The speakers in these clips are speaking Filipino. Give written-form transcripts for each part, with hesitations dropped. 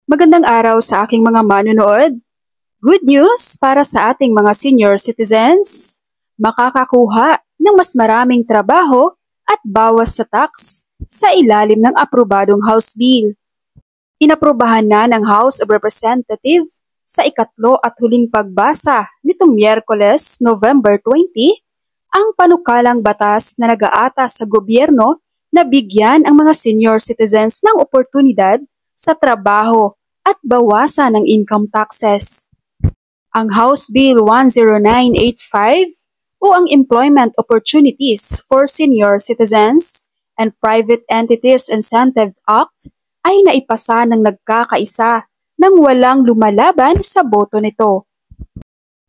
Magandang araw sa aking mga manonood. Good news para sa ating mga senior citizens. Makakakuha ng mas maraming trabaho at bawas sa tax sa ilalim ng aprobadong House Bill. Inaprubahan na ng House of Representatives sa ikatlo at huling pagbasa nitong Miyerkules, November 20, ang panukalang batas na nag-aatas sa gobyerno na bigyan ang mga senior citizens ng oportunidad sa trabaho at bawasan ng income taxes. Ang House Bill 10985 o ang Employment Opportunities for Senior Citizens and Private Entities Incentive Act ay naipasa ng nagkakaisa nang walang lumalaban sa boto nito.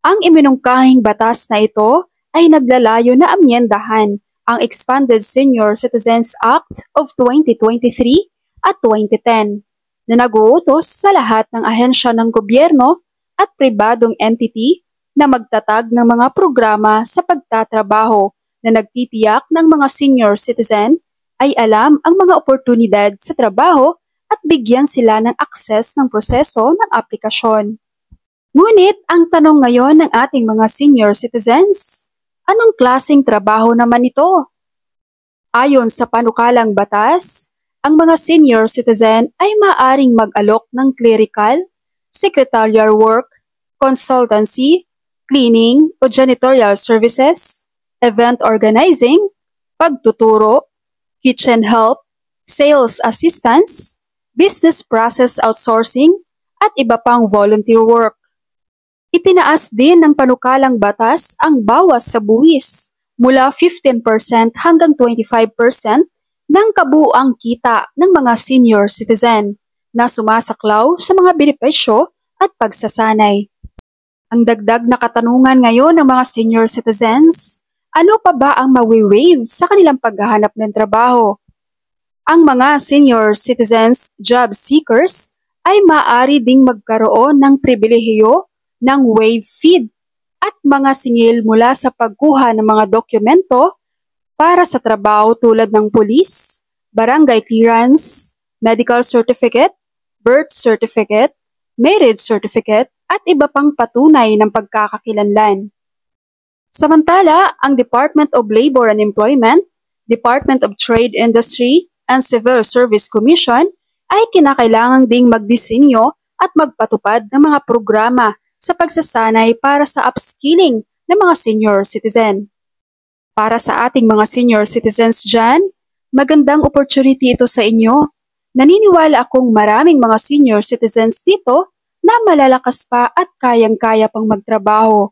Ang iminungkahing batas na ito ay naglalayo na amyendahan ang Expanded Senior Citizens Act of 2023 at 2010 na nag-uutos sa lahat ng ahensya ng gobyerno at pribadong entity na magtatag ng mga programa sa pagtatrabaho na nagtitiyak ng mga senior citizen ay alam ang mga oportunidad sa trabaho at bigyan sila ng akses ng proseso ng aplikasyon. Ngunit ang tanong ngayon ng ating mga senior citizens, anong klaseng trabaho naman ito? Ayon sa panukalang batas, ang mga senior citizen ay maaring mag-alok ng clerical, secretarial work, consultancy, cleaning o janitorial services, event organizing, pagtuturo, kitchen help, sales assistance, business process outsourcing, at iba pang volunteer work. Itinaas din ng panukalang batas ang bawas sa buwis mula 15% hanggang 25% ng kabuuang kita ng mga senior citizen na sumasaklaw sa mga benepisyo at pagsasanay. Ang dagdag na katanungan ngayon ng mga senior citizens, ano pa ba ang mawi-waive sa kanilang paghahanap ng trabaho? Ang mga senior citizens job seekers ay maaari ding magkaroon ng pribilehiyo ng waive fee at mga singil mula sa pagkuha ng mga dokumento para sa trabaho tulad ng police, barangay clearance, medical certificate, birth certificate, marriage certificate, at iba pang patunay ng pagkakakilanlan. Samantala, ang Department of Labor and Employment, Department of Trade, Industry, and Civil Service Commission ay kinakailangang ding magdisenyo at magpatupad ng mga programa sa pagsasanay para sa upskilling ng mga senior citizen. Para sa ating mga senior citizens dyan, magandang opportunity ito sa inyo. Naniniwala akong maraming mga senior citizens dito na malalakas pa at kayang-kaya pang magtrabaho.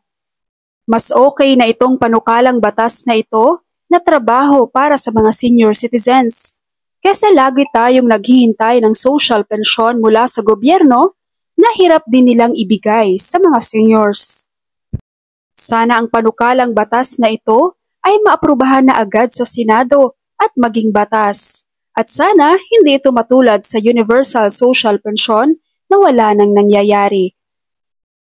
Mas okay na itong panukalang batas na ito na trabaho para sa mga senior citizens. Kasi lagi tayong naghihintay ng social pension mula sa gobyerno na hirap din nilang ibigay sa mga seniors. Sana ang panukalang batas na ito ay maaprubahan na agad sa Senado at maging batas. At sana hindi ito matulad sa Universal Social Pension na wala nang nangyayari.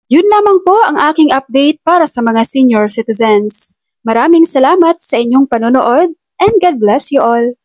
Yun lamang po ang aking update para sa mga senior citizens. Maraming salamat sa inyong panonood and God bless you all.